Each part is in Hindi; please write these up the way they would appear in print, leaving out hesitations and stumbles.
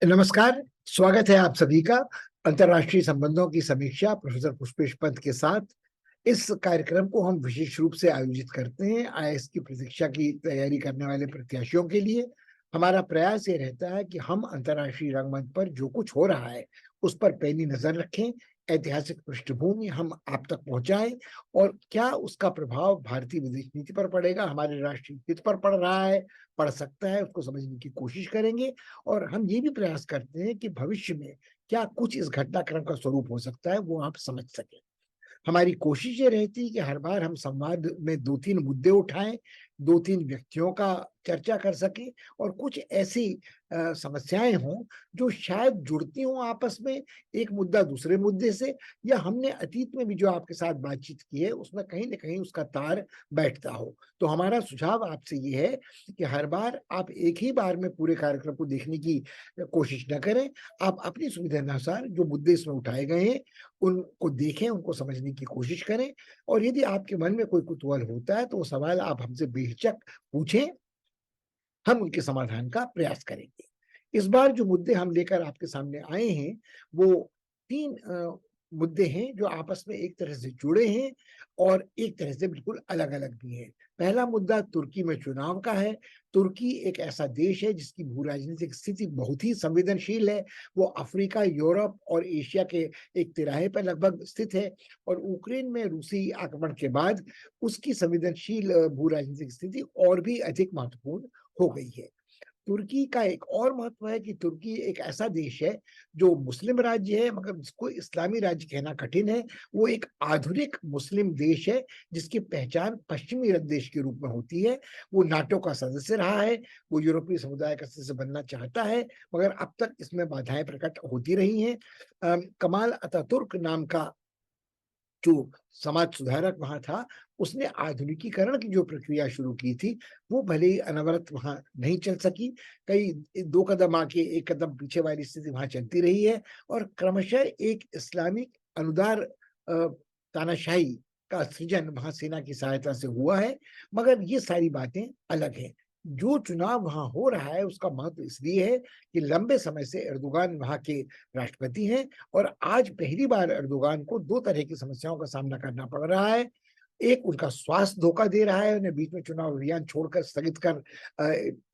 नमस्कार। स्वागत है आप सभी का अंतर्राष्ट्रीय संबंधों की समीक्षा प्रोफेसर पुष्पेश पंत के साथ। इस कार्यक्रम को हम विशेष रूप से आयोजित करते हैं आईएएस की परीक्षा की तैयारी करने वाले प्रत्याशियों के लिए। हमारा प्रयास ये रहता है कि हम अंतर्राष्ट्रीय रंगमंच पर जो कुछ हो रहा है उस पर पैनी नजर रखें, ऐतिहासिक पृष्ठभूमि हम आप तक पहुंचाएं और क्या उसका प्रभाव भारतीय विदेश नीति पर पड़ेगा, हमारे राष्ट्रीय हित पर पड़ रहा है, पड़ सकता है, उसको समझने की कोशिश करेंगे। और हम ये भी प्रयास करते हैं कि भविष्य में क्या कुछ इस घटनाक्रम का स्वरूप हो सकता है वो आप समझ सकें। हमारी कोशिश ये रहती है कि हर बार हम संवाद में 2-3 मुद्दे उठाएं, 2-3 व्यक्तियों का चर्चा कर सकें और कुछ ऐसी समस्याएं हों जो शायद जुड़ती हों आपस में, एक मुद्दा दूसरे मुद्दे से, या हमने अतीत में भी जो आपके साथ बातचीत की है उसमें कहीं न कहीं उसका तार बैठता हो। तो हमारा सुझाव आपसे ये है कि हर बार आप एक ही बार में पूरे कार्यक्रम को देखने की कोशिश न करें। आप अपनी सुविधानुसार जो मुद्दे इसमें उठाए गए हैं उनको देखें, उनको समझने की कोशिश करें और यदि आपके मन में कोई कुतूहल होता है तो वो सवाल आप हमसे बेहिचक पूछें, हम उनके समाधान का प्रयास करेंगे। इस बार जो मुद्दे हम लेकर आपके सामने आए हैं, वो 3 मुद्दे हैं जो आपस में एक तरह से जुड़े हैं और एक तरह से बिल्कुल अलग-अलग भी हैं। पहला मुद्दा तुर्की में चुनाव का है। तुर्की एक ऐसा देश है जिसकी भू-राजनीतिक स्थिति बहुत ही संवेदनशील है। वो अफ्रीका, यूरोप और एशिया के एक तिराहे पर लगभग स्थित है और यूक्रेन में रूसी आक्रमण के बाद उसकी संवेदनशील भू-राजनीतिक स्थिति और भी अधिक महत्वपूर्ण हो गई है। तुर्की का एक और महत्व है कि तुर्की एक ऐसा देश है जो मुस्लिम राज्य है मगर जिसको इस्लामी राज्य कहना कठिन है। वो एक आधुनिक मुस्लिम देश है जिसकी पहचान पश्चिमी देश के रूप में होती है। वो नाटो का सदस्य रहा है, वो यूरोपीय समुदाय का सदस्य बनना चाहता है मगर अब तक इसमें बाधाएं प्रकट होती रही हैं। कमाल अतातुर्क नाम का जो समाज सुधारक वहाँ था, उसने आधुनिकीकरण की जो प्रक्रिया शुरू की थी, वो भले ही अनवरत वहाँ नहीं चल सकी। कई 2 कदम आगे 1 कदम पीछे वाली स्थिति वहाँ चलती रही है और क्रमशः एक इस्लामिक अनुदार तानाशाही का सृजन वहाँ सेना की सहायता से हुआ है, मगर ये सारी बातें अलग हैं। जो चुनाव वहाँ हो रहा है, उसका महत्व इसलिए है कि लंबे समय से एर्दोगान वहाँ के राष्ट्रपति हैं और आज पहली बार एर्दोगान को 2 तरह की समस्याओं का सामना करना पड़ रहा है। एक उनका स्वास्थ्य धोखा दे रहा है, उन्हें बीच में चुनाव अभियान छोड़कर स्थगित कर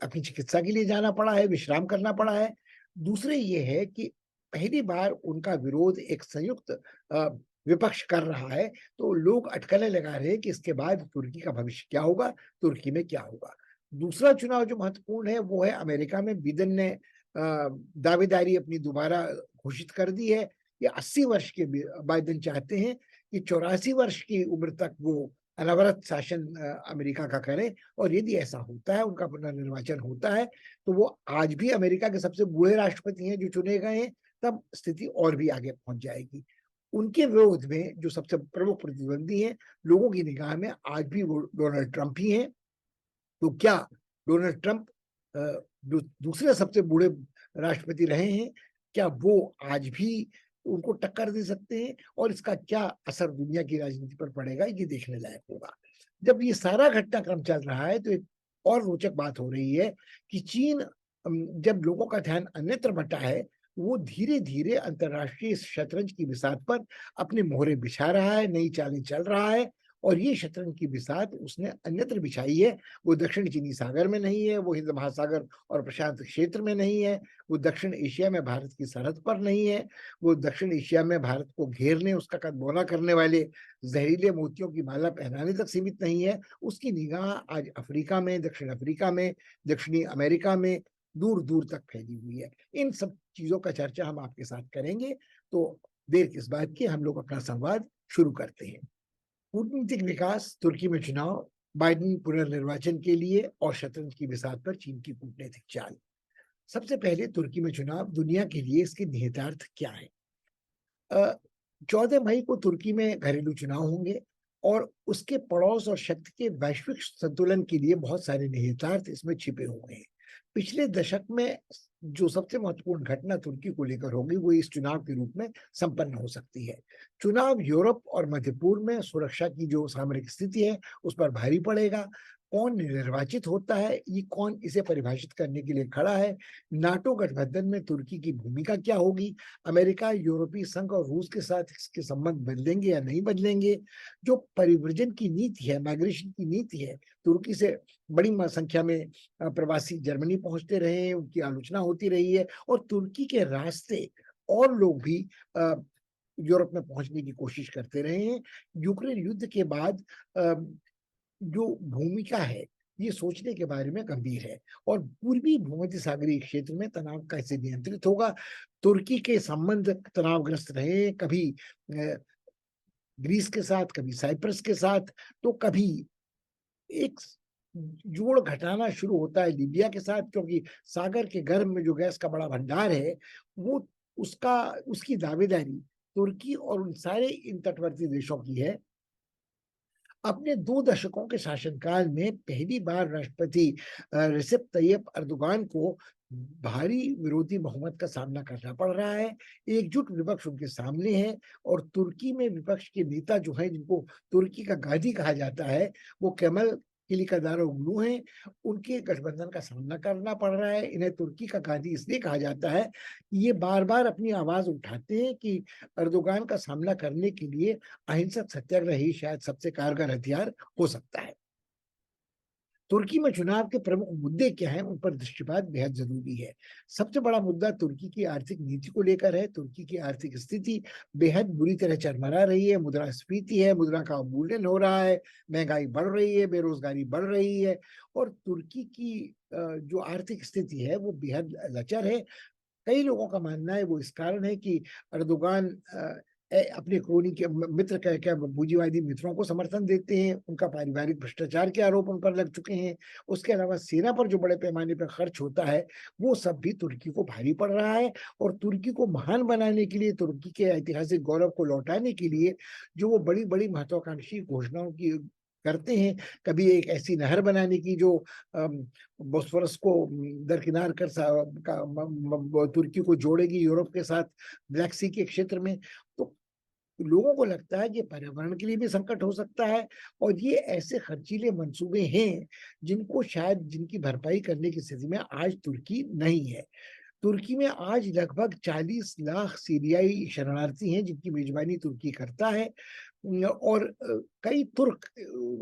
अपनी चिकित्सा के लिए जाना पड़ा है, विश्राम करना पड़ा है। दूसरे ये है कि पहली बार उनका विरोध एक संयुक्त अ, विपक्ष कर रहा है, तो लोग अटकलें लगा रहे हैं कि इसके बाद तुर्की का भविष्य क्या होगा, तुर्की में क्या होगा? दूसरा चुनाव जो महत्वपूर्ण है, वो है अमेरिका में बिडेन ने दावेदारी अपनी दोबारा घोषित कर दी है। ये 80 वर्ष के बाइडेन चाहते हैं कि 84 वर्ष की उम्र तक वो अनवरत शासन अमेरिका का करें और यदि ऐसा होता है, उनका पुनर्निर्वाचन होता है, तो वो आज भी अमेरिका के सबसे बूढ़े राष्ट्रपति हैं जो चुने गए हैं, तब स्थिति और भी आगे पहुंच जाएगी। उनके विरोध में जो सबसे प्रमुख प्रतिद्वंदी हैं, लोगों की निगाह में आज भी वो डोनाल्ड ट्रंप ही हैं। तो क्या डोनाल्ड ट्रंप अ, जो दूसरे सबसे बूढ़े राष्ट्रपति रहे हैं, क्या वो आज भी उनको टक्कर दे सकते हैं? और इसका क्या असर दुनिया की राजनीति पर पड़ेगा, ये देखने लायक होगा। जब ये सारा घटनाक्रम चल रहा है, तो एक और रोचक बात हो रही है कि चीन जब लोगों का ध्यान अन्यत्र बँटा है, वो धीरे-धीरे अंतर्राष्ट्रीय शतरंज की बिसात पर अपनी मोहरें बिछा रहा है, नई चालें चल रहा है और ये शतरंज की बिसात उसने अन्यत्र बिछाई है। वो दक्षिण चीनी सागर में नहीं है, वो हिंद महासागर और प्रशांत क्षेत्र में नहीं है, वो दक्षिण एशिया में भारत की सरहद पर नहीं है, वो दक्षिण एशिया में भारत को घेरने, उसका कदबोना करने वाले जहरीले मोतियों की माला पहनाने तक सीमित नहीं है। उसकी निगाह आज अफ्रीका में, दक्षिण अफ्रीका में, दक्षिणी अमेरिका में दूर-दूर तक फैली हुई है। इन सब चीज़ों का चर्चा हम आपके साथ करेंगे, तो देर किस बात की, हम लोग अपना संवाद शुरू करते हैं। कूटनीतिक विकास, तुर्की में चुनाव, बाइडेन पुनर्निर्वाचन के लिए और शतरंज की बिसात पर चीन की कूटनीतिक चाल। सबसे पहले तुर्की में चुनाव, दुनिया के लिए इसके निहितार्थ क्या है? अ, 14 मई को तुर्की में घरेलू चुनाव होंगे और उसके पड़ोस और शक्ति के वैश्विक संतुलन के लिए बहुत सारे निहितार्थ इसमें छिपे हुए हैं। पिछले दशक में जो सबसे महत्वपूर्ण घटना तुर्की को लेकर होगी, वो इस चुनाव के रूप में संपन्न हो सकती है। चुनाव यूरोप और मध्य पूर्व में सुरक्षा की जो सामरिक स्थिति है, उस पर भारी पड़ेगा। कौन निर्वाचित होता है, ये कौन इसे परिभाषित करने के लिए खड़ा है, नाटो गठबंधन में तुर्की की भूमिका क्या होगी, अमेरिका, यूरोपीय संघ और रूस के साथ इसके संबंध बदलेंगे या नहीं बदलेंगे, जो परिव्रजन की नीति है, माइग्रेशन की नीति है, तुर्की से बड़ी संख्या में प्रवासी जर्मनी पहुंचते रहे हैं, उनकी आलोचना होती रही है, और तुर्की के रास्ते और लोग भी यूरोप में पहुंचने की कोशिश करते रहे हैं। यूक्रेन युद्ध के बाद जो भूमिका है, ये सोचने के बारे में गंभीर है, और पूर्वी भूमध्य सागरीय क्षेत्र में तनाव कैसे नियंत्रित होगा। तुर्की के संबंध तनावग्रस्त रहे, कभी ग्रीस के साथ, कभी साइप्रस के साथ, तो कभी एक जोड़ घटाना शुरू होता है लीबिया के साथ, क्योंकि सागर के गर्भ में जो गैस का बड़ा भंडार है, वो उसकी दावेदारी तुर्की और उन सारे इन तटवर्ती देशों की है। अपने 2 दशकों के शासनकाल में पहली बार राष्ट्रपति रेसिप तैयब अर्दोगान को भारी विरोधी बहुमत का सामना करना पड़ रहा है। एकजुट विपक्ष उनके सामने है, और तुर्की में विपक्ष के नेता जो है, जिनको तुर्की का गांधी कहा जाता है, वो केमल किलिचदारोग्लू हैं। उनके गठबंधन का सामना करना पड़ रहा है। इन्हें तुर्की का गांधी इसलिए कहा जाता है, ये बार बार अपनी आवाज उठाते हैं कि अर्दोगान का सामना करने के लिए अहिंसक सत्याग्रह ही शायद सबसे कारगर हथियार हो सकता है। तुर्की में चुनाव के प्रमुख मुद्दे क्या हैं, उन पर दृष्टिपात बेहद जरूरी है। सबसे बड़ा मुद्दा तुर्की की आर्थिक नीति को लेकर है। तुर्की की आर्थिक स्थिति बेहद बुरी तरह चरमरा रही है, मुद्रास्फीति है, मुद्रा का अवमूल्यन हो रहा है, महंगाई बढ़ रही है, बेरोजगारी बढ़ रही है, और तुर्की की जो आर्थिक स्थिति है वो बेहद लचर है। कई लोगों का मानना है वो इस कारण है कि अर्दोगान अपने क्रोनी के मित्र कह के पूंजीवादी मित्रों को समर्थन देते हैं, उनका पारिवारिक भ्रष्टाचार के आरोप उन पर लग चुके हैं। उसके अलावा सेना पर जो बड़े पैमाने पर खर्च होता है, वो सब भी तुर्की को भारी पड़ रहा है, और तुर्की को महान बनाने के लिए, तुर्की के ऐतिहासिक गौरव को लौटाने के लिए जो वो बड़ी बड़ी महत्वाकांक्षी घोषणाओं की करते हैं, कभी एक ऐसी नहर बनाने की जो बोस्फोरस को दरकिनार कर तुर्की को जोड़ेगी यूरोप के साथ ब्लैक सी के क्षेत्र में, तो लोगों को लगता है कि पर्यावरण के लिए भी संकट हो सकता है, और ये ऐसे खर्चीले मंसूबे हैं जिनको शायद जिनकी भरपाई करने की स्थिति में आज तुर्की नहीं है। तुर्की में आज लगभग 40 लाख सीरियाई शरणार्थी हैं, जिनकी मेजबानी तुर्की करता है, और कई तुर्क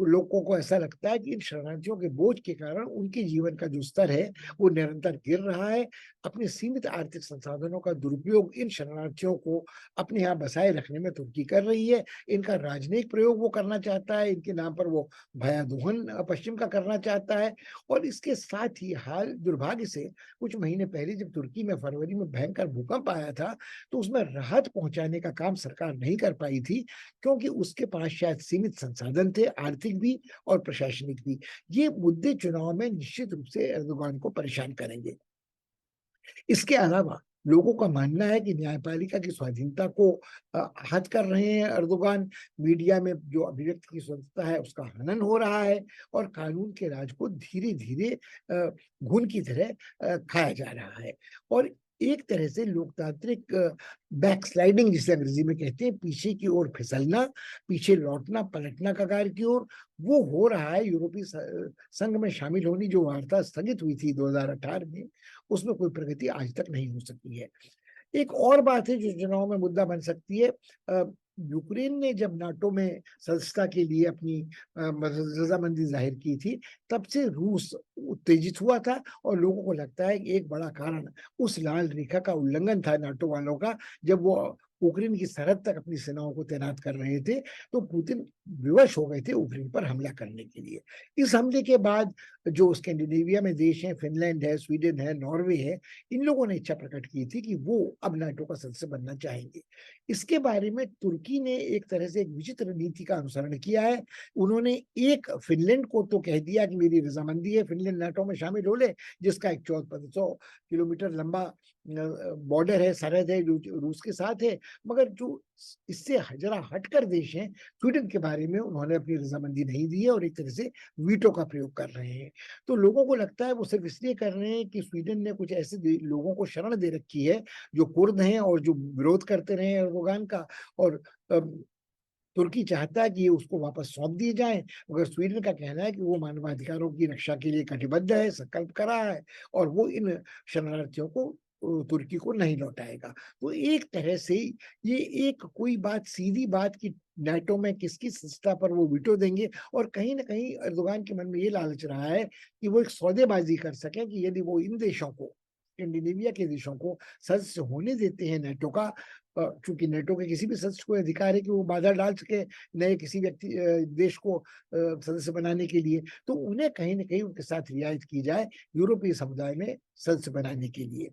लोगों को ऐसा लगता है कि इन शरणार्थियों के बोझ के कारण उनके जीवन का जो स्तर है वो निरंतर गिर रहा है। अपने सीमित आर्थिक संसाधनों का दुरुपयोग इन शरणार्थियों को अपने यहाँ बसाए रखने में तुर्की कर रही है। इनका राजनयिक प्रयोग वो करना चाहता है, इनके नाम पर वो भयादोहन पश्चिम का करना चाहता है। और इसके साथ ही हाल दुर्भाग्य से कुछ महीने पहले जब तुर्की में फरवरी में भयंकर भूकंप आया था, तो उसमें राहत पहुंचाने का काम सरकार नहीं कर पाई थी, क्योंकि उसके पास शायद सीमित संसाधन थे, आर्थिक भी और प्रशासनिक भी। ये मुद्दे चुनाव में निश्चित रूप से एर्दोगान को परेशान करेंगे। इसके अलावा लोगों का मानना है कि न्यायपालिका की स्वाधीनता को आहत कर रहे हैं एर्दोगान। मीडिया में जो अभिव्यक्ति की स्वतंत्रता है उसका हनन हो रहा है, और कानून के राज को धीरे धीरे घुन की तरह खाया जा रहा है। और एक तरह से लोकतांत्रिक बैकस्लाइडिंग, जिसे अंग्रेजी में कहते हैं, पीछे की ओर फिसलना, पीछे लौटना, पलटना कगार की ओर, वो हो रहा है। यूरोपीय संघ में शामिल होने जो वार्ता स्थगित हुई थी 2018 में, उसमें कोई प्रगति आज तक नहीं हो सकी है। एक और बात है जो चुनाव में मुद्दा बन सकती है। यूक्रेन ने जब नाटो में सदस्यता के लिए अपनी रजामंदी जाहिर की थी, तब से रूस उत्तेजित हुआ था, और लोगों को लगता है कि एक बड़ा कारण उस लाल रेखा का उल्लंघन था नाटो वालों का, जब वो यूक्रेन की सरहद तक अपनी सेनाओं को तैनात कर रहे थे, तो पुतिन विवश हो गए थे यूक्रेन पर हमला करने के लिए। इस हमले के बाद जो स्कैंडिनेविया में देश हैं, फिनलैंड है, स्वीडन है, नॉर्वे है, इन लोगों ने इच्छा प्रकट की थी कि वो अब नाटो का सदस्य बनना चाहेंगे। इसके बारे में तुर्की ने एक तरह से एक विचित्र नीति का अनुसरण किया है। उन्होंने एक फिनलैंड को तो कह दिया कि मेरी रजामंदी है, फिनलैंड नाटो में शामिल हो ले, जिसका एक 1400 किलोमीटर लंबा बॉर्डर है, सरहद है, रूस के साथ है। मगर जो इससे जरा हटकर देश हैं, स्वीडन के बारे में उन्होंने अपनी रजामंदी नहीं दी है, और एक तरह से वीटो का प्रयोग कर रहे हैं। तो लोगों को लगता है वो सिर्फ इसलिए कर रहे हैं कि स्वीडन ने कुछ ऐसे लोगों को शरण दे रखी है जो कुर्द हैं और जो विरोध करते रहे एर्दोगान का, और तुर्की चाहता है कि ये उसको वापस सौंप दिए जाएं, मगर स्वीडन का कहना है कि वो मानवाधिकारों की रक्षा के लिए कटिबद्ध है, संकल्प करा है और वो इन शरणार्थियों को तुर्की को नहीं लौटाएगा। तो एक तरह से ये एक कोई बात सीधी बात कि नाटो में किसकी सदस्यता पर वो वीटो देंगे और कहीं न कहीं एर्दोगान के मन में ये लालच रहा है कि वो एक सौदेबाजी कर सकें कि यदि वो इन देशों को, स्कैंडिनेविया के देशों को सदस्य होने देते हैं नाटो का, चूँकि नाटो के किसी भी सदस्य को अधिकार है कि वो बाधा डाल सके नए किसी देश को सदस्य बनाने के लिए, तो उन्हें कहीं न कहीं उनके साथ रियायत की जाए यूरोपीय समुदाय में सदस्य बनाने के लिए।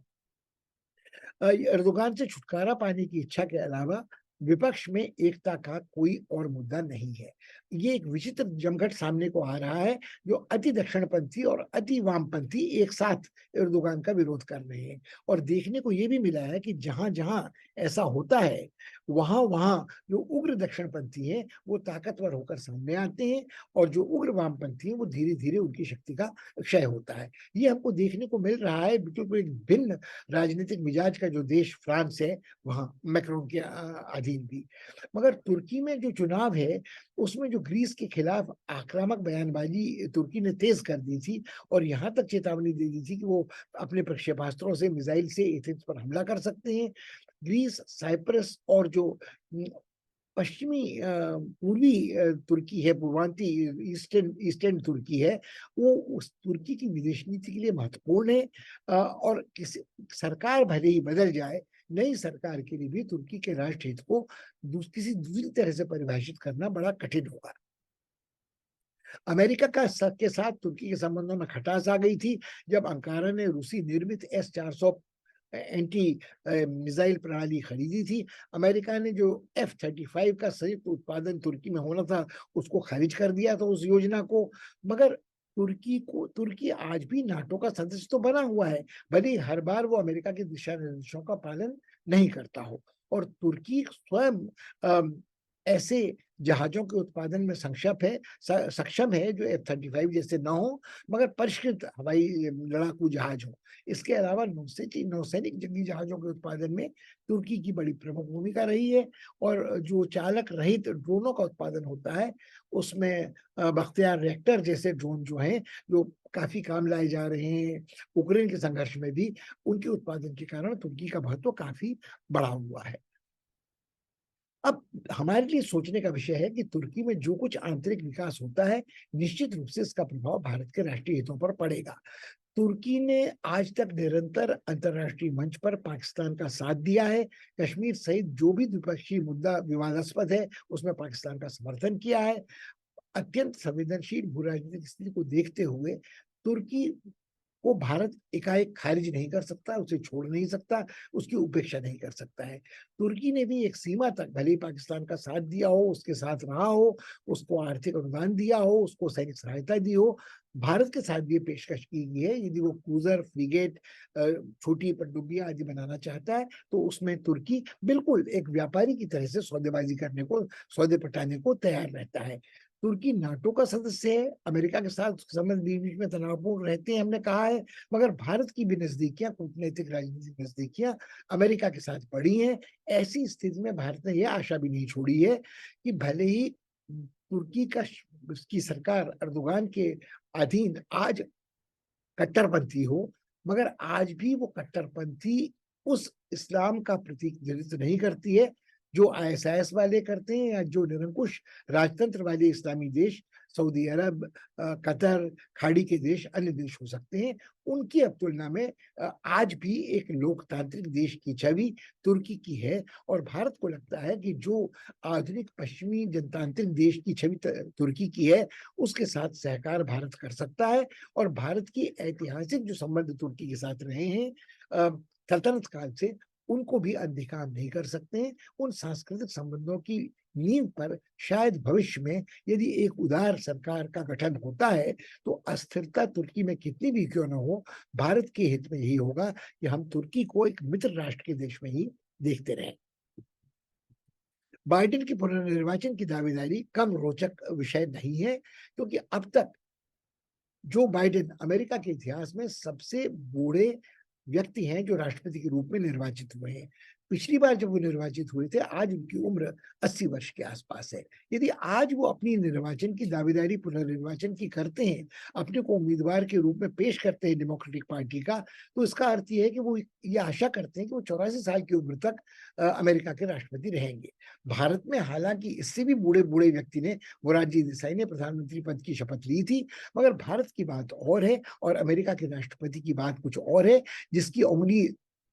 एर्दोगान से छुटकारा पाने की इच्छा के अलावा विपक्ष में एकता का कोई और मुद्दा नहीं है। ये एक विचित्र जमघट सामने को आ रहा है, जो अति दक्षिणपंथी और अति वामपंथी एक साथ एर्दोगान का विरोध कर रहे हैं और देखने को ये भी मिला है कि जहाँ-जहाँ ऐसा होता है, वहाँ-वहाँ जो उग्र दक्षिणपंथी हैं, वो ताकतवर होकर सामने आते हैं और जो उग्र वामपंथी हैं, वो धीरे-धीरे उनकी शक्ति का क्षय होता है। ये हमको देखने को मिल रहा है बिल्कुल एक भिन्न राजनीतिक मिजाज का जो देश फ्रांस है, वहाँ मैक्रोन के अधीन भी। मगर तुर्की में जो चुनाव है, उसमें जो ग्रीस के खिलाफ आक्रामक बयानबाजी तुर्की ने तेज़ कर दी थी और यहाँ तक चेतावनी दे दी थी कि वो अपने प्रक्षेपास्त्रों से, मिसाइल से एथेंस पर हमला कर सकते हैं। ग्रीस, साइप्रस और जो उम, पश्चिमी पूर्वी तुर्की है, पूर्वांती ईस्टर्न ईस्टर्न तुर्की है, वो उस तुर्की की विदेश नीति के लिए महत्वपूर्ण है और किसी सरकार भले ही बदल जाए, नई सरकार के लिए भी तुर्की के राष्ट्र हित को किसी दूसरी तरह से परिभाषित करना बड़ा कठिन होगा। अमेरिका का के साथ तुर्की के संबंधों में खटास आ गई थी, जब अंकारा ने रूसी निर्मित S-400 एंटी मिसाइल प्रणाली खरीदी थी। अमेरिका ने जो F-35 का संयुक्त उत्पादन तुर्की में होना था, उसको खारिज कर दिया था उस योजना को। मगर तुर्की आज भी नाटो का सदस्य तो बना हुआ है, भले ही हर बार वो अमेरिका के दिशा निर्देशों का पालन नहीं करता हो और तुर्की स्वयं ऐसे जहाज़ों के उत्पादन में सक्षम है जो F-35 जैसे ना हो, मगर परिष्कृत हवाई लड़ाकू जहाज हों। इसके अलावा नौसैनिक जंगी जहाज़ों के उत्पादन में तुर्की की बड़ी प्रमुख भूमिका रही है और जो चालक रहित ड्रोनों का उत्पादन होता है, उसमें बख्तियार रिएक्टर जैसे ड्रोन जो हैं, जो काफ़ी काम लाए जा रहे हैं, यूक्रेन के संघर्ष में भी, उनके उत्पादन के कारण तुर्की का महत्व काफ़ी बढ़ा हुआ है। अब हमारे लिए सोचने का विषय है कि तुर्की में जो कुछ आंतरिक विकास होता है, निश्चित रूप से इसका प्रभाव भारत के राष्ट्रीय हितों पर पड़ेगा। तुर्की ने आज तक निरंतर अंतर्राष्ट्रीय मंच पर पाकिस्तान का साथ दिया है। कश्मीर सहित जो भी द्विपक्षीय मुद्दा विवादास्पद है, उसमें पाकिस्तान का समर्थन किया है। अत्यंत संवेदनशील भू-राजनीतिक स्थिति को देखते हुए तुर्की को भारत एकाएक खारिज नहीं कर सकता, उसे छोड़ नहीं सकता, उसकी उपेक्षा नहीं कर सकता है। तुर्की ने भी एक सीमा तक भले ही पाकिस्तान का साथ दिया हो, उसके साथ रहा हो, उसको आर्थिक अनुदान दिया हो, उसको सैनिक सहायता दी हो, भारत के साथ भी ये पेशकश की गई है, यदि वो क्रूज़र, फ्रिगेट छोटी पनडुब्बियाँ आदि बनाना चाहता है, तो उसमें तुर्की बिल्कुल एक व्यापारी की तरह से सौदेबाज़ी करने को, सौदे पटाने को तैयार रहता है। तुर्की नाटो का सदस्य है, अमेरिका के साथ उसके संबंध बीच-बीच में तनावपूर्ण रहते हैं, हमने कहा है, मगर भारत की भी नज़दीकियाँ, कूटनीतिक राजनीतिक नज़दीकियाँ अमेरिका के साथ बढ़ी हैं। ऐसी स्थिति में भारत ने ये आशा भी नहीं छोड़ी है कि भले ही तुर्की का उसकी सरकार एर्दोगान के अधीन आज कट्टरपंथी हो, मगर आज भी वो कट्टरपंथी उस इस्लाम का प्रतिनिधित्व नहीं करती है, जो आईएसआईएस वाले करते हैं या जो निरंकुश राजतंत्र वाले इस्लामी देश, सऊदी अरब कतर, खाड़ी के देश, अन्य देश हो सकते हैं। उनकी अब तुलना में आज भी एक लोकतांत्रिक देश की छवि तुर्की की है और भारत को लगता है कि जो आधुनिक पश्चिमी जनतांत्रिक देश की छवि तुर्की की है, उसके साथ सहकार भारत कर सकता है और भारत की ऐतिहासिक जो संबंध तुर्की के साथ रहे हैं अ, सल्तनत काल से, उनको भी अनदेखा हम नहीं कर सकते हैं। उन सांस्कृतिक संबंधों की नींव पर शायद भविष्य में यदि एक उदार सरकार का गठन होता है, तो अस्थिरता तुर्की में कितनी भी क्यों ना हो, भारत के हित में यही होगा कि हम तुर्की को एक मित्र राष्ट्र के देश में ही देखते रहें। बाइडेन के पुनर्निर्वाचन की दावेदारी कम रोचक विषय नहीं है, क्योंकि अब तक जो बाइडेन अमेरिका के इतिहास में सबसे बूढ़े व्यक्ति हैं जो राष्ट्रपति के रूप में निर्वाचित हुए हैं। पिछली बार जब वो निर्वाचित हुए थे, आज उनकी उम्र 80 वर्ष के आसपास है। यदि आज वो अपनी निर्वाचन की दावेदारी पुनर्निर्वाचन की करते हैं, अपने को उम्मीदवार के रूप में पेश करते हैं डेमोक्रेटिक पार्टी का, तो इसका अर्थ ये है कि वो ये आशा करते हैं कि वो 84 साल की उम्र तक अमेरिका के राष्ट्रपति रहेंगे। भारत में हालांकि इससे भी बूढ़े व्यक्ति ने, मोरारजी देसाई ने प्रधानमंत्री पद की शपथ ली थी, मगर भारत की बात और है और अमेरिका के राष्ट्रपति की बात कुछ और है, जिसकी उंगली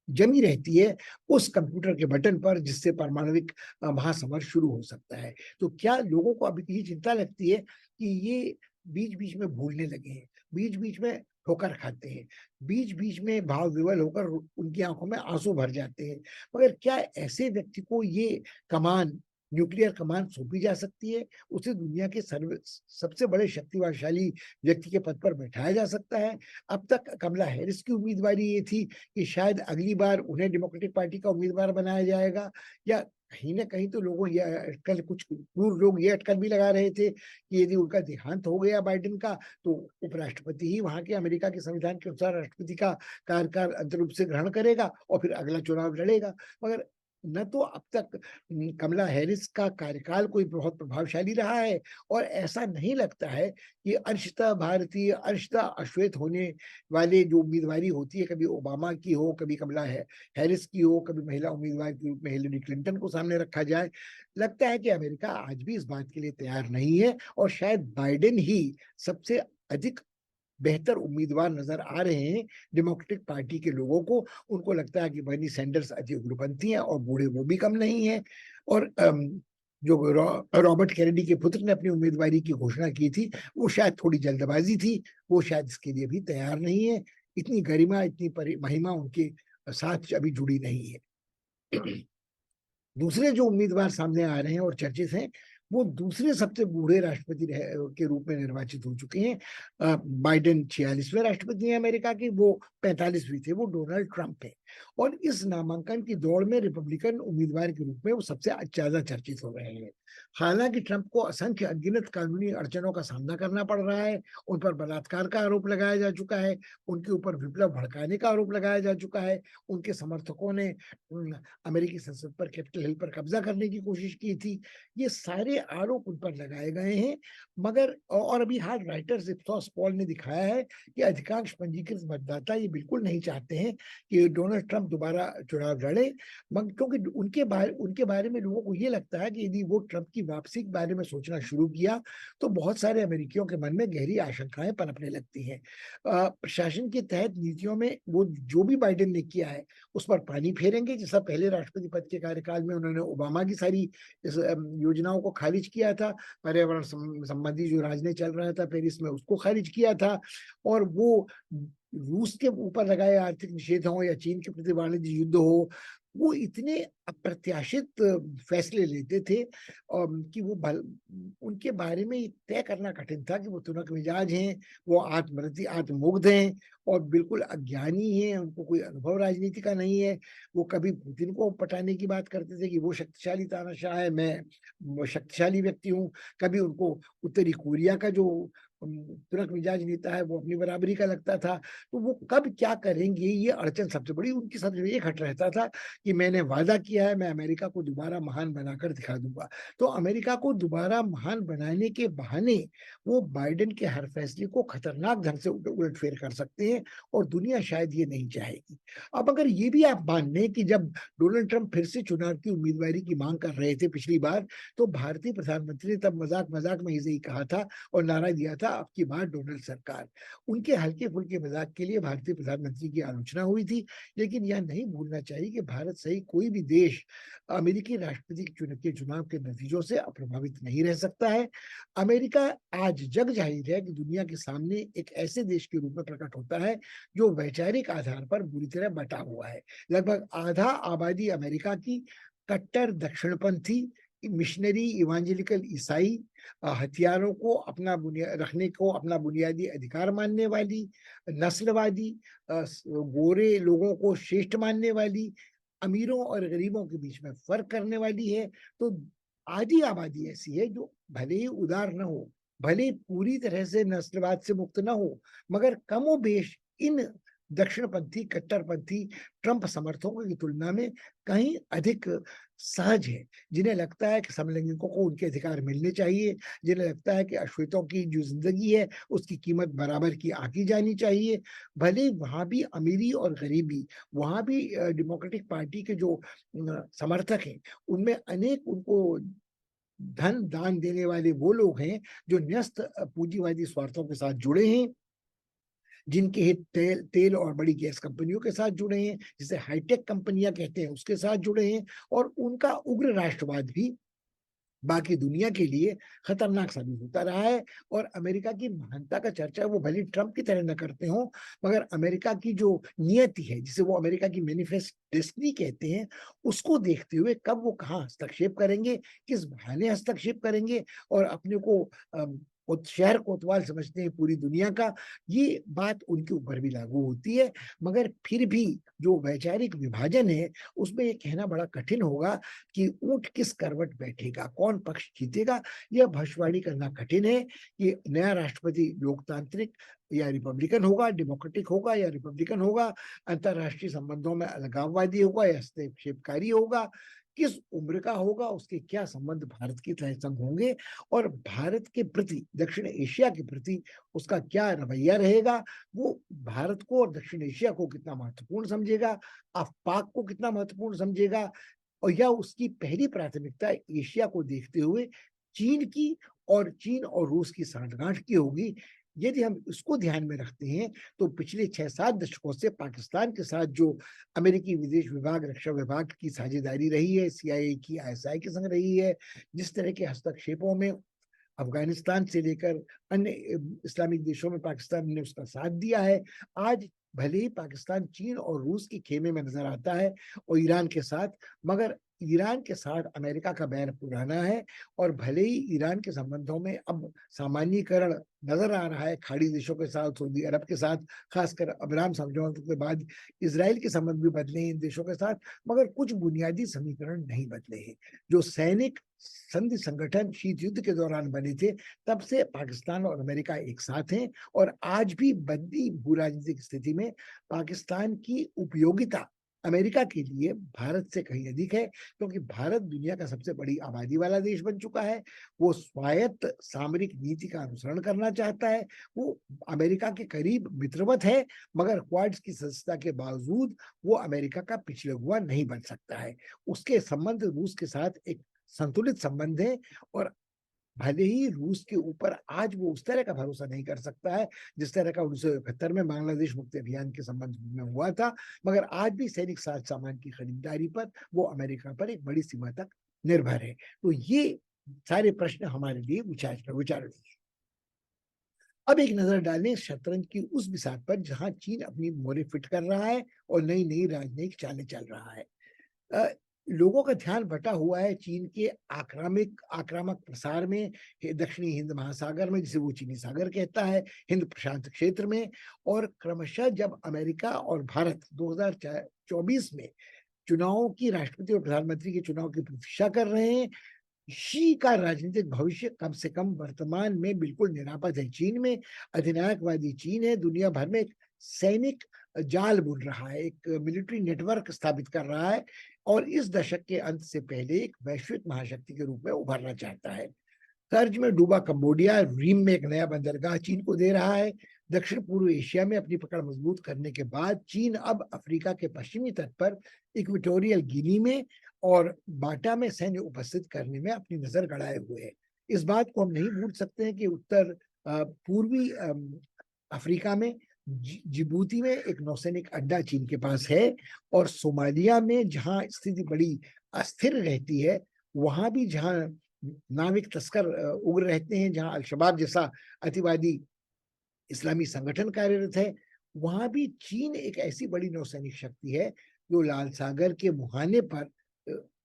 जमी रहती है उस कंप्यूटर के बटन पर जिससे परमाणविक महासमर शुरू हो सकता है। तो क्या लोगों को अभी ये चिंता लगती है कि ये बीच-बीच में भूलने लगे हैं, बीच-बीच में ठोकर खाते हैं, बीच-बीच में भाव विवल होकर उनकी आंखों में आंसू भर जाते हैं। मगर क्या ऐसे व्यक्ति को ये कमान, न्यूक्लियर कमान सौंपी जा सकती है? उसे दुनिया के सबसे बड़े शक्तिशाली व्यक्ति के पद पर बैठाया जा सकता है? अब तक कमला हैरिस की उम्मीदवारी ये थी कि शायद अगली बार उन्हें डेमोक्रेटिक पार्टी का उम्मीदवार बनाया जाएगा, या कहीं न कहीं तो लोगों ये अटकल, कुछ क्रूर लोग ये अटकल भी लगा रहे थे कि यदि उनका देहांत हो गया बाइडेन का, तो उपराष्ट्रपति ही वहाँ के अमेरिका के संविधान के अनुसार राष्ट्रपति का कार्यकाल अंतिम रूप से ग्रहण करेगा और फिर अगला चुनाव लड़ेगा। मगर न तो अब तक कमला हैरिस का कार्यकाल कोई बहुत प्रभावशाली रहा है, और ऐसा नहीं लगता है कि अंशतः भारतीय, अंशतः अश्वेत होने वाले जो उम्मीदवारी होती है, कभी ओबामा की हो, कभी कमला हैरिस की हो, कभी महिला उम्मीदवार के रूप में हिलेरी क्लिंटन को सामने रखा जाए। लगता है कि अमेरिका आज भी इस बात के लिए तैयार नहीं है, और शायद बाइडेन ही सबसे अधिक बेहतर उम्मीदवार नजर आ रहे हैं डेमोक्रेटिक पार्टी के लोगों को। उनको लगता है कि बर्नी सैंडर्स अति उग्रपंथी हैं और बूढ़े वो भी कम नहीं है। और जो रॉबर्ट कैनेडी के पुत्र ने अपनी उम्मीदवारी की घोषणा की थी, वो शायद थोड़ी जल्दबाजी थी, वो शायद इसके लिए भी तैयार नहीं है। इतनी गरिमा, इतनी महिमा उनके साथ अभी जुड़ी नहीं है। दूसरे जो उम्मीदवार सामने आ रहे हैं और चर्चित हैं, वो दूसरे सबसे बूढ़े राष्ट्रपति के रूप में निर्वाचित हो चुके हैं। बाइडेन 46वें राष्ट्रपति हैं अमेरिका के, वो 45वीं थे, वो डोनाल्ड ट्रंप है। और इस नामांकन की दौड़ में रिपब्लिकन उम्मीदवार के रूप में वो सबसे ज्यादा चर्चित हो रहे हैं। हालांकि ट्रंप को असंख्य अनगिनत कानूनी अड़चनों का सामना करना पड़ रहा है, उन पर बलात्कार का आरोप लगाया जा चुका है, उनके ऊपर विप्लव भड़काने का आरोप लगाया जा चुका है, उनके समर्थकों ने अमेरिकी संसद पर, कैपिटल हिल पर कब्जा करने की कोशिश की थी। ये सारे आरोप उन पर लगाए गए हैं। मगर और अभी हाल राइटर्स इप्सॉस पोल ने दिखाया है कि अधिकांश पंजीकृत मतदाता ये बिल्कुल नहीं चाहते हैं कि डोनाल्ड ट्रंप दोबारा चुनाव लड़े, मगर क्योंकि उनके बारे में लोगों को ये लगता है कि यदि वो ट्रंप की वापसी के बारे में सोचना शुरू किया, तो बहुत सारे अमेरिकियों के मन में गहरी आशंकाएं पनपने लगती हैं। प्रशासन के तहत नीतियों में वो जो भी बाइडेन ने किया है उस पर पानी फेरेंगे, जैसा पहले राष्ट्रपति पद के कार्यकाल में उन्होंने ओबामा की सारी इस योजनाओं को खारिज किया था। पर्यावरण संबंधी जो राजनीति चल रहा था पेरिस में, उसको खारिज किया था। और वो रूस के ऊपर लगाए आर्थिक निषेध हो या चीन के प्रति वाणिज्य युद्ध हो, वो इतने अप्रत्याशित फैसले लेते थे कि उनके बारे में तय करना कठिन था कि वो तुनक मिजाज हैं, वो आत्ममुग्ध हैं और बिल्कुल अज्ञानी हैं, उनको कोई अनुभव राजनीति का नहीं है। वो कभी पुतिन को पटाने की बात करते थे कि वो शक्तिशाली तानाशाह है, मैं शक्तिशाली व्यक्ति हूँ। कभी उनको उत्तरी कोरिया का जो तुरक मिजाज नेता है वो अपनी बराबरी का लगता था। तो वो कब क्या करेंगे, ये अड़चन सबसे बड़ी उनके साथ एक हट रहता था कि मैंने वादा किया है, मैं अमेरिका को दोबारा महान बनाकर दिखा दूंगा। तो अमेरिका को दोबारा महान बनाने के बहाने वो बाइडेन के हर फैसले को खतरनाक ढंग से उलटफेर कर सकते हैं, और दुनिया शायद ये नहीं चाहेगी। अब अगर ये भी आप मान लें कि जब डोनाल्ड ट्रंप फिर से चुनाव की उम्मीदवारी की मांग कर रहे थे पिछली बार, तो भारतीय प्रधानमंत्री ने तब मजाक मजाक में ही कहा था और नारा दिया था, अब की बार डोनाल्ड सरकार। उनके हल्के फुल्के मजाक के लिए भारतीय प्रधानमंत्री की आलोचना हुई थी। लेकिन यह नहीं भूलना चाहिए कि भारत सही कोई भी देश अमेरिकी राष्ट्रपति के चुनाव के नतीजों से अप्रभावित नहीं रह सकता है। अमेरिका आज जग जाहिर है कि दुनिया के सामने एक ऐसे देश के रूप में प्रकट होता है जो वैचारिक आधार पर बुरी तरह बटा हुआ है। लगभग आधा आबादी अमेरिका की कट्टर दक्षिणपंथी, मिशनरी, इवांजेलिकल ईसाई, हथियारों को रखने को अपना बुनियादी अधिकार मानने वाली, नस्लवादी, गोरे लोगों को श्रेष्ठ मानने वाली, अमीरों और गरीबों के बीच में फर्क करने वाली है। तो आधी आबादी ऐसी है जो भले ही उदार न हो, भले पूरी तरह से नस्लवाद से मुक्त न हो, मगर कमोबेश इन दक्षिणपंथी कट्टरपंथी ट्रंप समर्थकों की तुलना में कहीं अधिक सहज है, जिन्हें लगता है कि समलैंगिकों को उनके अधिकार मिलने चाहिए, जिन्हें लगता है कि अश्वेतों की जो जिंदगी है उसकी कीमत बराबर की आंकी जानी चाहिए। भले वहां भी अमीरी और गरीबी, वहां भी डेमोक्रेटिक पार्टी के जो समर्थक हैं उनमें अनेक उनको धन दान देने वाले वो लोग हैं जो न्यस्त पूंजीवादी स्वार्थों के साथ जुड़े हैं, जिनके हित तेल और बड़ी गैस कंपनियों के साथ जुड़े हैं, जिसे हाईटेक कंपनियां कहते हैं उसके साथ जुड़े हैं, और उनका उग्र राष्ट्रवाद भी बाकी दुनिया के लिए खतरनाक साबित होता रहा है। और अमेरिका की महानता का चर्चा वो भले ट्रंप की तरह न करते हो, मगर अमेरिका की जो नियति है, जिसे वो अमेरिका की मैनिफेस्ट डेस्टिनी कहते हैं, उसको देखते हुए कब वो कहाँ हस्तक्षेप करेंगे, किस बहाने हस्तक्षेप करेंगे, और अपने को शहर कोतवाल समझते हैं पूरी दुनिया का, ये बात उनके ऊपर भी लागू होती है। मगर फिर भी जो वैचारिक विभाजन है उसमें ये कहना बड़ा कठिन होगा कि ऊंट किस करवट बैठेगा, कौन पक्ष जीतेगा। यह भविष्यवाणी करना कठिन है कि नया राष्ट्रपति लोकतांत्रिक या रिपब्लिकन होगा, डेमोक्रेटिक होगा या रिपब्लिकन होगा, अंतरराष्ट्रीय संबंधों में अलगाववादी होगा या हस्तक्षेपकारी होगा, किस उम्र का होगा, उसके क्या संबंध भारत के संग होंगे, और भारत के प्रति, दक्षिण एशिया के प्रति उसका क्या रवैया रहेगा, वो भारत को और दक्षिण एशिया को कितना महत्वपूर्ण समझेगा, पाक को कितना महत्वपूर्ण समझेगा, और या उसकी पहली प्राथमिकता एशिया को देखते हुए चीन की और चीन और रूस की सांठगांठ की होगी। यदि हम इसको ध्यान में रखते हैं तो पिछले 6-7 दशकों से पाकिस्तान के साथ जो अमेरिकी विदेश विभाग, रक्षा विभाग की साझेदारी रही है, CIA की, ISI के संग रही है, जिस तरह के हस्तक्षेपों में अफगानिस्तान से लेकर अन्य इस्लामिक देशों में पाकिस्तान ने उसका साथ दिया है, आज भले ही पाकिस्तान चीन और रूस के खेमे में नजर आता है और ईरान के साथ, मगर ईरान के साथ अमेरिका का बैर पुराना है, और भले ही ईरान के संबंधों में अब सामान्यीकरण नजर आ रहा है खाड़ी देशों के साथ, सऊदी अरब के साथ, खासकर अब्राहम समझौते के बाद इसराइल के संबंध भी बदले हैं इन देशों के साथ, मगर कुछ बुनियादी समीकरण नहीं बदले हैं। जो सैनिक संधि संगठन शीत युद्ध के दौरान बने थे, तब से पाकिस्तान और अमेरिका एक साथ हैं, और आज भी बदली भू राजनीतिक स्थिति में पाकिस्तान की उपयोगिता अमेरिका के लिए भारत से कहीं अधिक है, क्योंकि भारत दुनिया का सबसे बड़ी आबादी वाला देश बन चुका है। वो स्वायत्त सामरिक नीति का अनुसरण करना चाहता है, वो अमेरिका के करीब मित्रवत है, मगर क्वाड्स की सदस्यता के बावजूद वो अमेरिका का पिछड़ेगुआ नहीं बन सकता है। उसके संबंध रूस के साथ एक संतुलित संबंध है, और भले ही रूस के ऊपर आज वो उस तरह का भरोसा नहीं कर सकता है जिस तरह का 1971 में बांग्लादेश मुक्ति अभियान के संबंध में हुआ था, मगर आज भी सैनिक साज सामान की खरीदारी पर वो अमेरिका पर एक बड़ी सीमा तक निर्भर है। तो ये सारे प्रश्न हमारे लिए विचारणीय है। अब एक नजर डालें शतरंज की उस बिसात पर जहां चीन अपनी मोहरें फिट कर रहा है और नई नई राजनयिक चालें चल रहा है। लोगों का ध्यान बटा हुआ है चीन के आक्रामक प्रसार में, दक्षिणी हिंद महासागर में, जिसे वो चीनी सागर कहता है, हिंद प्रशांत क्षेत्र में, और क्रमशः जब अमेरिका और भारत 2024 में चुनावों की, राष्ट्रपति और प्रधानमंत्री के चुनाव की प्रतीक्षा कर रहे हैं, शी का राजनीतिक भविष्य कम से कम वर्तमान में बिल्कुल निरापद है। चीन में अधिनायकवादी चीन है, दुनिया भर में एक सैनिक जाल बुन रहा है, एक मिलिट्री नेटवर्क स्थापित कर रहा है, और इस दशक के अंत से पहले एक वैश्विक महाशक्ति के रूप में उभरना चाहता है। कर्ज में डूबा कंबोडिया रीम में एक नया बंदरगाह चीन को दे रहा है। दक्षिण पूर्व एशिया में अपनी पकड़ मजबूत करने के बाद चीन अब अफ्रीका के पश्चिमी तट पर इक्वेटोरियल गिनी में और बाटा में सैन्य उपस्थित करने में अपनी नजर गड़ाए हुए है। इस बात को हम नहीं भूल सकते हैं कि उत्तर पूर्वी अफ्रीका में जिबूती में एक नौसैनिक अड्डा चीन के पास है, और सोमालिया में जहां स्थिति बड़ी अस्थिर रहती है, वहां भी जहां नाविक तस्कर उग्र रहते हैं, जहां अल-शबाब जैसा अतिवादी इस्लामी संगठन कार्यरत है, वहां भी चीन एक ऐसी बड़ी नौसैनिक शक्ति है जो लाल सागर के मुहाने पर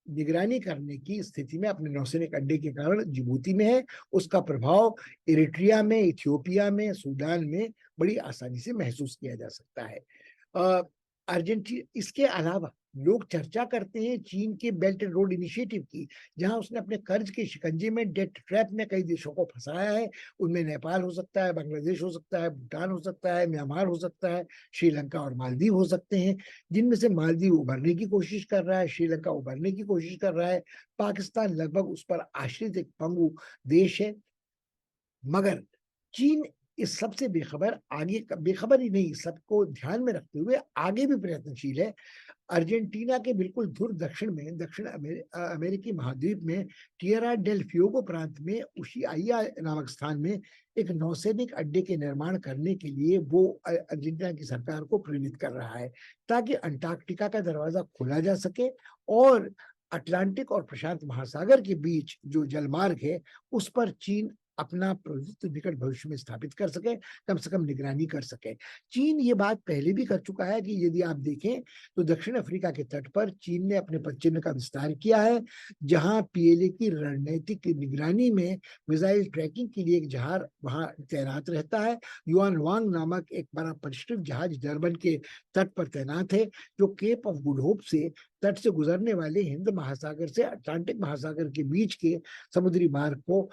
निगरानी करने की स्थिति में अपने नौसैनिक अड्डे के कारण जिबूती में है। उसका प्रभाव इरिट्रिया में, इथियोपिया में, सूडान में बड़ी आसानी से महसूस किया जा सकता है। अर्जेंटीना इसके अलावा लोग चर्चा करते हैं चीन के बेल्ट एंड रोड इनिशिएटिव की, जहां उसने अपने कर्ज के शिकंजे में, डेट ट्रैप में कई देशों को फंसाया है। उनमें नेपाल हो सकता है, बांग्लादेश हो सकता है, भूटान हो सकता है, म्यांमार हो सकता है, श्रीलंका और मालदीव हो सकते हैं, जिनमें से मालदीव उभरने की कोशिश कर रहा है, श्रीलंका उभरने की कोशिश कर रहा है, पाकिस्तान लगभग उस पर आश्रित एक पंगु देश है। मगर चीन इस सबसे बेखबर, आगे बेखबर ही नहीं, सबको ध्यान में रखते हुए आगे भी प्रयत्नशील है। अर्जेंटीना के बिल्कुल धुर दक्षिण में, अमेरिकी महाद्वीप में टिएरा डेल फ्यूगो प्रांत में उशिआइया नामक स्थान में एक नौसैनिक अड्डे के निर्माण करने के लिए वो अर्जेंटीना की सरकार को प्रेरित कर रहा है, ताकि अंटार्कटिका का दरवाजा खोला जा सके और अटलांटिक और प्रशांत महासागर के बीच जो जलमार्ग है उस पर चीन अपना प्रभुत्व निकट भविष्य में स्थापित कर सके, कम से कम निगरानी कर सके। चीन ये बात पहले भी कर चुका है कि यदि आप देखें तो दक्षिण अफ्रीका के तट पर चीन ने अपने पदचिह्न का विस्तार किया है, जहां पीएलए की रणनीतिक निगरानी में मिसाइल ट्रैकिंग के लिए एक जहाज वहां तैनात रहता है। युआन वांग नामक एक बड़ा परिष्कृत जहाज डरबन के तट पर तैनात है, जो केप ऑफ गुड होप से तट से गुजरने वाले हिंद महासागर से अटलांटिक महासागर के बीच के समुद्री मार्ग को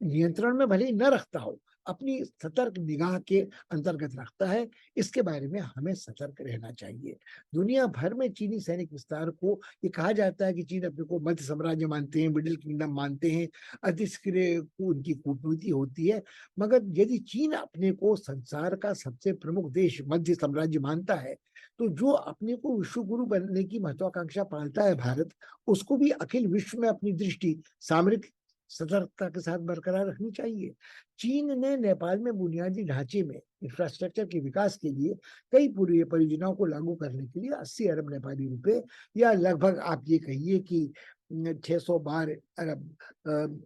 नियंत्रण में भले ही न रखता हो, अपनी सतर्क निगाह के अंतर्गत रखता है। इसके बारे में हमें सतर्क रहना चाहिए। दुनिया भर में चीनी सैनिक विस्तार को ये कहा जाता है कि चीन अपने को मध्य साम्राज्य मानते हैं, मिडिल किंगडम मानते हैं, अतिश्क्रिय को उनकी कूटनीति होती है। मगर यदि चीन अपने को संसार का सबसे प्रमुख देश मध्य साम्राज्य मानता है, तो जो अपने को विश्व गुरु बनने की महत्वाकांक्षा पालता है भारत, उसको भी अखिल विश्व में अपनी दृष्टि सामरिक सतर्कता के साथ बरकरार रखनी चाहिए। चीन ने नेपाल में बुनियादी ढांचे में इंफ्रास्ट्रक्चर के विकास के लिए कई पूरी परियोजनाओं को लागू करने के लिए 80 अरब नेपाली रुपए, या लगभग आप ये कहिए कि 612 अरब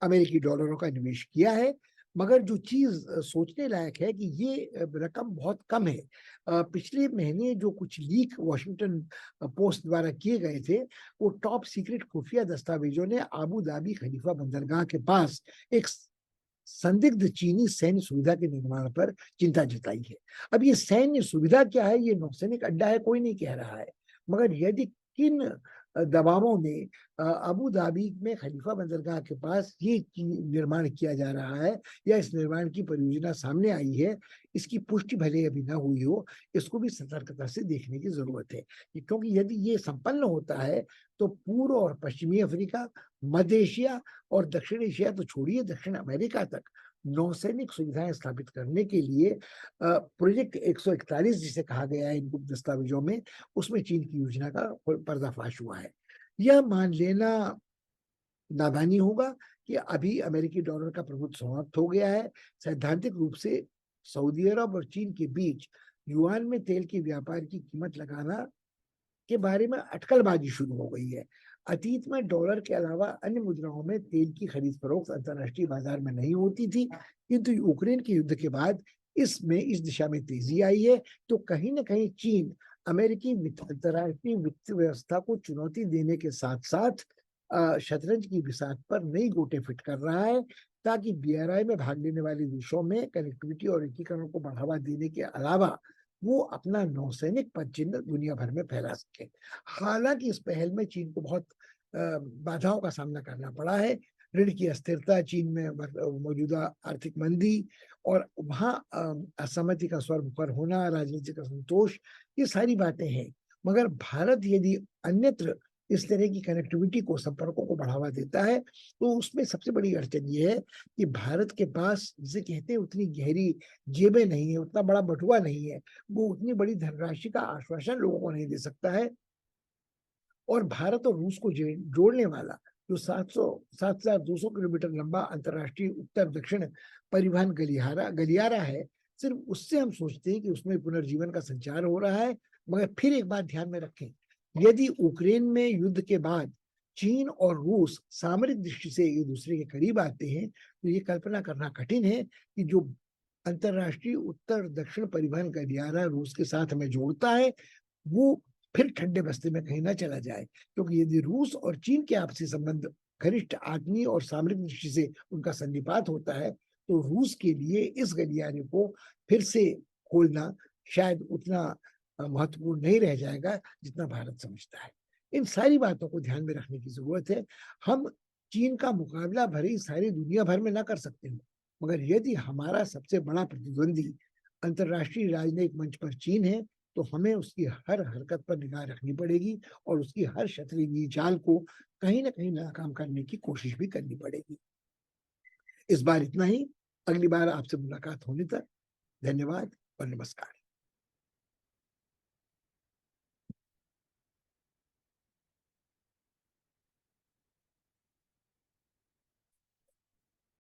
अमेरिकी डॉलरों का निवेश किया है। मगर जो चीज सोचने लायक है कि ये रकम बहुत कम है। पिछले महीने जो कुछ लीक वॉशिंगटन पोस्ट द्वारा किए गए थे, वो टॉप सीक्रेट खुफिया दस्तावेजों ने आबू धाबी खलीफा बंदरगाह के पास एक संदिग्ध चीनी सैन्य सुविधा के निर्माण पर चिंता जताई है। अब ये सैन्य सुविधा क्या है, ये नौसैनिक अड्डा है, कोई नहीं कह रहा है। मगर यदि किन दबावों में अबू धाबी में खलीफा बंदरगाह के पास ये निर्माण किया जा रहा है, या इस निर्माण की परियोजना सामने आई है, इसकी पुष्टि भले अभी ना हुई हो, इसको भी सतर्कता से देखने की जरूरत है। क्योंकि यदि ये संपन्न होता है तो पूर्व और पश्चिमी अफ्रीका, मध्य एशिया और दक्षिण एशिया तो छोड़िए, दक्षिण अमेरिका तक नौसैनिक सुविधाएं स्थापित करने के लिए प्रोजेक्ट 141 जिसे कहा गया है इन गुप्त दस्तावेजों में, उसमें चीन की योजना का पर्दाफाश हुआ है। यह मान लेना नादानी होगा कि अभी अमेरिकी डॉलर का प्रभुत्व समाप्त हो गया है। सैद्धांतिक रूप से सऊदी अरब और चीन के बीच युआन में तेल के व्यापार की कीमत लगाना के बारे में अटकलबाजी शुरू हो गई है। अतीत में डॉलर के अलावा अन्य मुद्राओं में तेल की खरीद फरोख्त अंतर्राष्ट्रीय बाजार में नहीं होती थी, किंतु यूक्रेन के युद्ध के बाद इसमें इस दिशा में तेजी आई है। तो कहीं ना कहीं चीन अमेरिकी अंतर्राष्ट्रीय वित्त व्यवस्था को चुनौती देने के साथ साथ शतरंज की बिसात पर नई गोटे फिट कर रहा है, ताकि बीआरआई में भाग लेने वाले देशों में कनेक्टिविटी और एकीकरण को बढ़ावा देने के अलावा वो अपना नौसैनिक पदचिह्न दुनिया भर में फैला सके। हालांकि इस पहल में चीन को बहुत बाधाओं का सामना करना पड़ा है। ऋण की अस्थिरता, चीन में मौजूदा आर्थिक मंदी और वहां असहमति का स्वर मुखर होना, राजनीतिक असंतोष, ये सारी बातें हैं। मगर भारत यदि अन्यत्र इस तरह की कनेक्टिविटी को, संपर्कों को बढ़ावा देता है, तो उसमें सबसे बड़ी अड़चन ये है कि भारत के पास, जिसे कहते हैं, उतनी गहरी जेबें नहीं है, उतना बड़ा बटुआ नहीं है, वो उतनी बड़ी धनराशि का आश्वासन लोगों को नहीं दे सकता है। और भारत और रूस को जोड़ने वाला जो 7,200 किलोमीटर लंबा अंतर्राष्ट्रीय उत्तर दक्षिण परिवहन गलियारा है, सिर्फ उससे हम सोचते हैं कि उसमें पुनर्जीवन का संचार हो रहा है। मगर फिर एक बात ध्यान में रखें, यदि यूक्रेन में युद्ध के बाद चीन और रूस सामरिक दृष्टि से एक दूसरे के करीब आते हैं, तो ये कल्पना करना कठिन है कि जो अंतर्राष्ट्रीय उत्तर दक्षिण परिवहन गलियारा रूस के साथ हमें जोड़ता है, वो फिर ठंडे बस्ते में कहीं ना चला जाए। क्योंकि यदि रूस और चीन के आपसी संबंध घनिष्ठ आत्मीय और सामरिक दृष्टि से उनका सन्निपात होता है, तो रूस के लिए इस गलियारे को फिर से खोलना शायद उतना महत्वपूर्ण नहीं रह जाएगा जितना भारत समझता है। इन सारी बातों को ध्यान में रखने की जरूरत है। हम चीन का मुकाबला भरी सारी दुनिया भर में ना कर सकते हैं, मगर यदि हमारा सबसे बड़ा प्रतिद्वंदी अंतर्राष्ट्रीय राजनयिक मंच पर चीन है, तो हमें उसकी हर हरकत पर निगाह रखनी पड़ेगी और उसकी हर शतरंजी चाल को कहीं ना कहीं नाकाम करने की कोशिश भी करनी पड़ेगी। इस बार इतना ही। अगली बार आपसे मुलाकात होने तक धन्यवाद और नमस्कार।